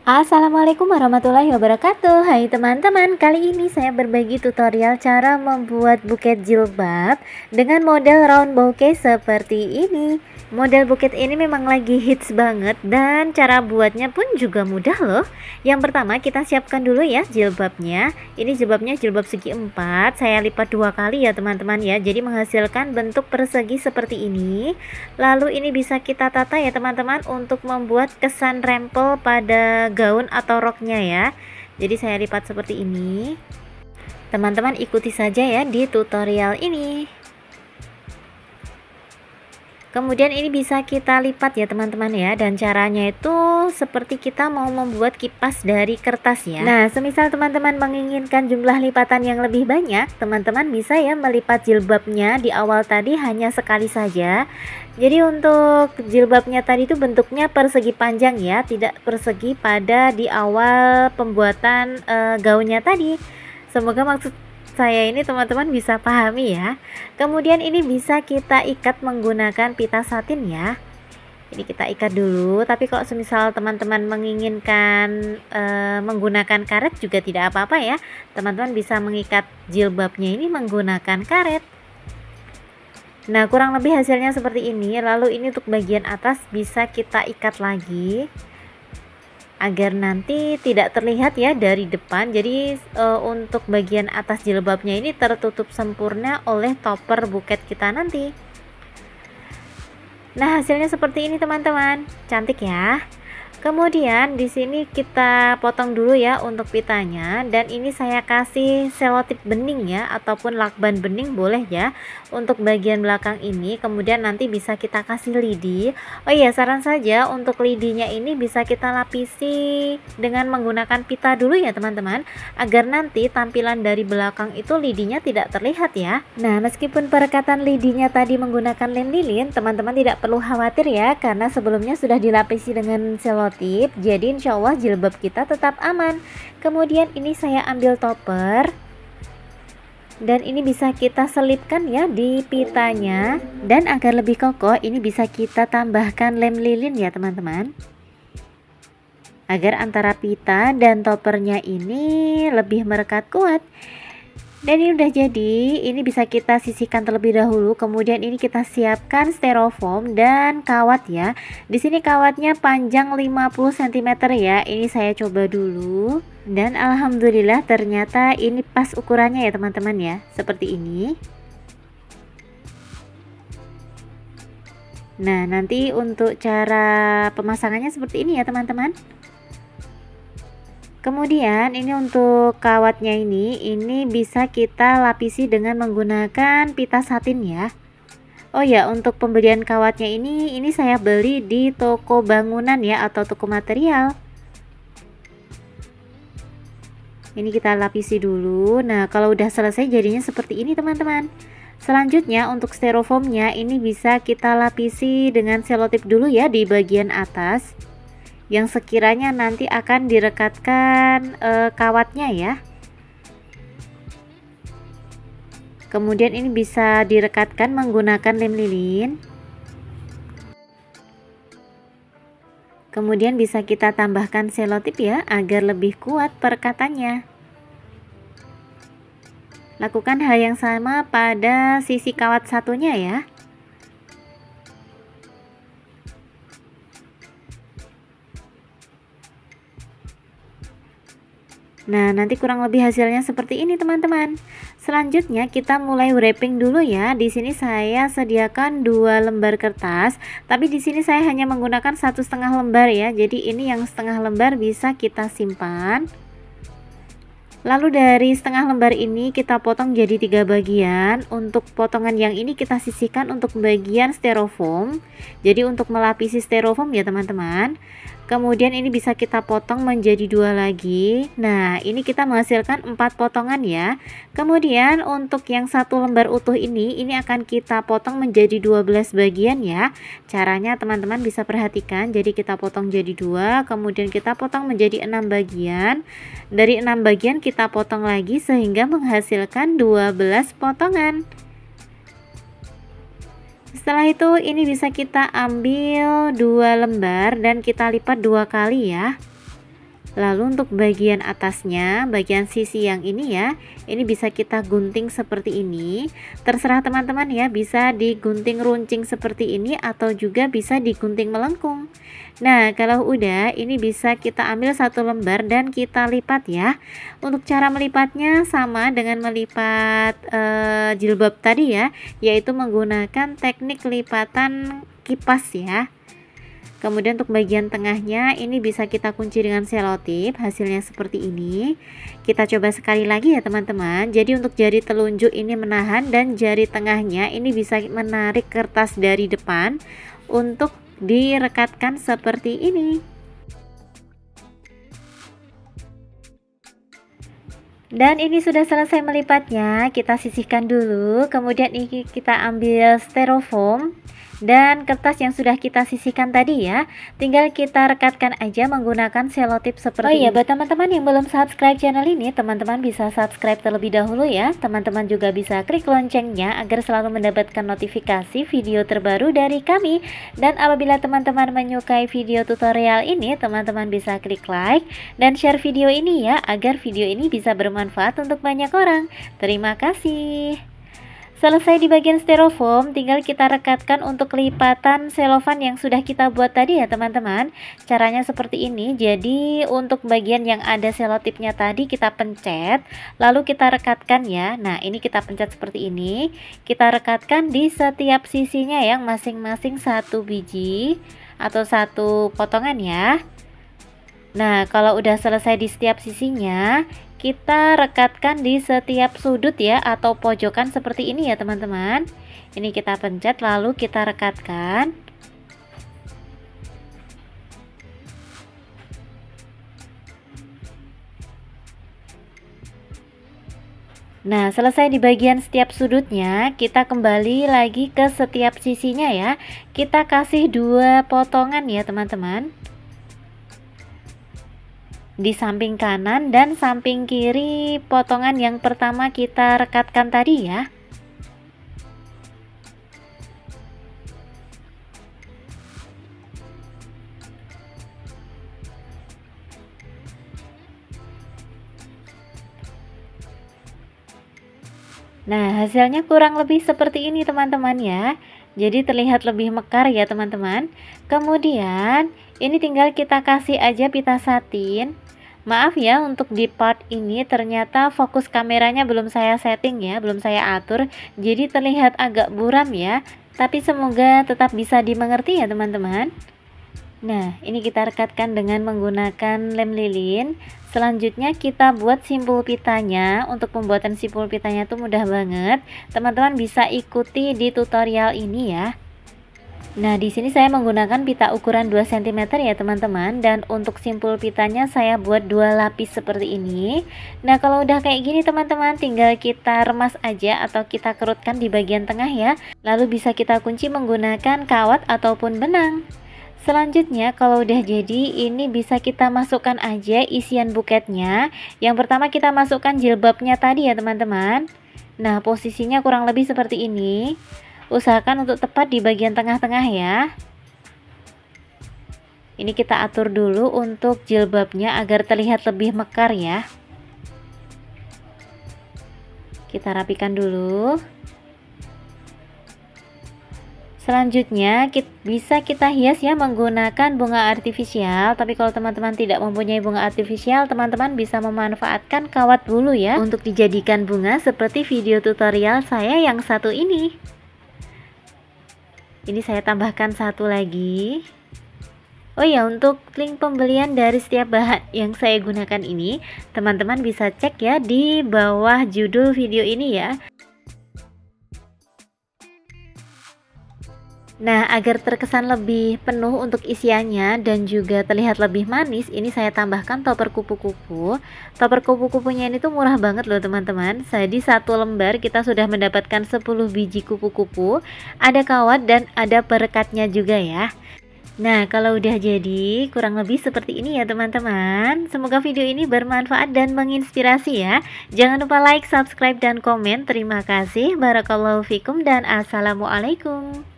Assalamualaikum warahmatullahi wabarakatuh. Hai teman-teman, kali ini saya berbagi tutorial cara membuat buket jilbab dengan model round bouquet seperti ini. Model buket ini memang lagi hits banget dan cara buatnya pun juga mudah loh. Yang pertama kita siapkan dulu ya jilbabnya. Ini jilbabnya jilbab segi 4, saya lipat 2 kali ya teman-teman ya. Jadi menghasilkan bentuk persegi seperti ini. Lalu ini bisa kita tata ya teman-teman untuk membuat kesan rempel pada gaun atau roknya ya. Jadi saya lipat seperti ini. Teman-teman ikuti saja ya di tutorial ini. Kemudian ini bisa kita lipat ya teman-teman ya, dan caranya itu seperti kita mau membuat kipas dari kertas ya. Nah, semisal teman-teman menginginkan jumlah lipatan yang lebih banyak, teman-teman bisa ya melipat jilbabnya di awal tadi hanya sekali saja. Jadi untuk jilbabnya tadi itu bentuknya persegi panjang ya, tidak persegi pada di awal pembuatan gaunnya tadi. Semoga maksud saya ini teman-teman bisa pahami ya. Kemudian ini bisa kita ikat menggunakan pita satin ya. Ini kita ikat dulu, tapi kalau semisal teman-teman menginginkan menggunakan karet juga tidak apa-apa ya. Teman-teman bisa mengikat jilbabnya ini menggunakan karet. Nah, kurang lebih hasilnya seperti ini. Lalu ini untuk bagian atas bisa kita ikat lagi agar nanti tidak terlihat ya dari depan. Jadi untuk bagian atas jilbabnya ini tertutup sempurna oleh topper buket kita nanti. Nah, hasilnya seperti ini teman-teman, cantik ya. Kemudian di sini kita potong dulu ya untuk pitanya, dan ini saya kasih selotip bening ya, ataupun lakban bening boleh ya untuk bagian belakang ini. Kemudian nanti bisa kita kasih lidi. Oh iya, saran saja untuk lidinya ini bisa kita lapisi dengan menggunakan pita dulu ya teman-teman, agar nanti tampilan dari belakang itu lidinya tidak terlihat ya. Nah, meskipun perekatan lidinya tadi menggunakan lem lilin, teman-teman tidak perlu khawatir ya, karena sebelumnya sudah dilapisi dengan selotip. Jadi insya Allah jilbab kita tetap aman. Kemudian ini saya ambil topper, dan ini bisa kita selipkan ya di pitanya, dan agar lebih kokoh ini bisa kita tambahkan lem lilin ya teman-teman, agar antara pita dan toppernya ini lebih merekat kuat. Dan ini udah jadi, ini bisa kita sisihkan terlebih dahulu. Kemudian ini kita siapkan styrofoam dan kawat ya. Di sini kawatnya panjang 50 cm ya. Ini saya coba dulu, dan alhamdulillah ternyata ini pas ukurannya ya teman-teman ya. Seperti ini. Nah, nanti untuk cara pemasangannya seperti ini ya teman-teman. Kemudian ini untuk kawatnya ini bisa kita lapisi dengan menggunakan pita satin ya. Oh ya, untuk pembelian kawatnya ini saya beli di toko bangunan ya, atau toko material. Ini kita lapisi dulu. Nah, kalau udah selesai jadinya seperti ini teman-teman. Selanjutnya untuk styrofoamnya ini bisa kita lapisi dengan selotip dulu ya di bagian atas, yang sekiranya nanti akan direkatkan kawatnya ya. Kemudian ini bisa direkatkan menggunakan lem lilin. Kemudian bisa kita tambahkan selotip ya, agar lebih kuat perekatannya. Lakukan hal yang sama pada sisi kawat satunya ya. Nah, nanti kurang lebih hasilnya seperti ini teman-teman. Selanjutnya kita mulai wrapping dulu ya. Di sini saya sediakan 2 lembar kertas, tapi di sini saya hanya menggunakan 1,5 lembar ya. Jadi ini yang setengah lembar bisa kita simpan. Lalu dari setengah lembar ini kita potong jadi 3 bagian. Untuk potongan yang ini kita sisihkan untuk bagian styrofoam. Jadi untuk melapisi styrofoam ya teman-teman. Kemudian ini bisa kita potong menjadi 2 lagi. Nah, ini kita menghasilkan 4 potongan ya. Kemudian untuk yang 1 lembar utuh ini akan kita potong menjadi 12 bagian ya. Caranya teman-teman bisa perhatikan. Jadi kita potong jadi 2, kemudian kita potong menjadi 6 bagian. Dari 6 bagian kita potong lagi sehingga menghasilkan 12 potongan. Setelah itu ini bisa kita ambil 2 lembar dan kita lipat 2 kali ya. Lalu untuk bagian atasnya, bagian sisi yang ini ya, ini bisa kita gunting seperti ini. Terserah teman-teman ya, bisa digunting runcing seperti ini atau juga bisa digunting melengkung. Nah, kalau udah, ini bisa kita ambil satu lembar dan kita lipat ya. Untuk cara melipatnya sama dengan melipat jilbab tadi ya, yaitu menggunakan teknik lipatan kipas ya. Kemudian untuk bagian tengahnya ini bisa kita kunci dengan selotip, hasilnya seperti ini. Kita coba sekali lagi ya teman-teman. Jadi untuk jari telunjuk ini menahan dan jari tengahnya ini bisa menarik kertas dari depan untuk direkatkan seperti ini. Dan ini sudah selesai melipatnya, kita sisihkan dulu. Kemudian ini kita ambil styrofoam dan kertas yang sudah kita sisihkan tadi ya, tinggal kita rekatkan aja menggunakan selotip seperti ini. Oh iya, buat teman-teman yang belum subscribe channel ini, teman-teman bisa subscribe terlebih dahulu ya. Teman-teman juga bisa klik loncengnya agar selalu mendapatkan notifikasi video terbaru dari kami. Dan apabila teman-teman menyukai video tutorial ini, teman-teman bisa klik like dan share video ini ya, agar video ini bisa bermanfaat untuk banyak orang. Terima kasih. Selesai di bagian styrofoam, tinggal kita rekatkan untuk lipatan selofan yang sudah kita buat tadi ya teman-teman. Caranya seperti ini. Jadi untuk bagian yang ada selotipnya tadi kita pencet, lalu kita rekatkan ya. Nah, ini kita pencet seperti ini. Kita rekatkan di setiap sisinya yang masing-masing satu biji atau satu potongan ya. Nah, kalau udah selesai di setiap sisinya, kita rekatkan di setiap sudut ya atau pojokan seperti ini ya teman-teman. Ini kita pencet lalu kita rekatkan. Nah, selesai di bagian setiap sudutnya, kita kembali lagi ke setiap sisinya ya. Kita kasih 2 potongan ya teman-teman, di samping kanan dan samping kiri potongan yang pertama kita rekatkan tadi ya. Nah, hasilnya kurang lebih seperti ini teman-teman ya. Jadi terlihat lebih mekar ya teman-teman. Kemudian ini tinggal kita kasih aja pita satin. Maaf ya, untuk di part ini ternyata fokus kameranya belum saya setting ya, belum saya atur, jadi terlihat agak buram ya, tapi semoga tetap bisa dimengerti ya teman-teman. Nah, ini kita rekatkan dengan menggunakan lem lilin. Selanjutnya kita buat simpul pitanya. Untuk pembuatan simpul pitanya tuh mudah banget, teman-teman bisa ikuti di tutorial ini ya. Nah, di sini saya menggunakan pita ukuran 2 cm ya teman-teman, dan untuk simpul pitanya saya buat 2 lapis seperti ini. Nah, kalau udah kayak gini teman-teman, tinggal kita remas aja atau kita kerutkan di bagian tengah ya. Lalu bisa kita kunci menggunakan kawat ataupun benang. Selanjutnya kalau udah jadi, ini bisa kita masukkan aja isian buketnya. Yang pertama kita masukkan jilbabnya tadi ya teman-teman. Nah, posisinya kurang lebih seperti ini. Usahakan untuk tepat di bagian tengah-tengah ya. Ini kita atur dulu untuk jilbabnya agar terlihat lebih mekar ya. Kita rapikan dulu. Selanjutnya bisa kita hias ya menggunakan bunga artifisial. Tapi kalau teman-teman tidak mempunyai bunga artifisial, teman-teman bisa memanfaatkan kawat bulu ya untuk dijadikan bunga seperti video tutorial saya yang satu ini. Ini saya tambahkan satu lagi. Oh ya, untuk link pembelian dari setiap bahan yang saya gunakan ini, teman-teman bisa cek ya di bawah judul video ini ya. Nah, agar terkesan lebih penuh untuk isiannya dan juga terlihat lebih manis, ini saya tambahkan topper kupu-kupu. Topper kupu-kupunya ini tuh murah banget loh teman-teman. Jadi satu lembar kita sudah mendapatkan 10 biji kupu-kupu, ada kawat dan ada perekatnya juga ya. Nah, kalau udah jadi kurang lebih seperti ini ya teman-teman. Semoga video ini bermanfaat dan menginspirasi ya. Jangan lupa like, subscribe, dan komen. Terima kasih. Barakallahu fikum dan assalamualaikum.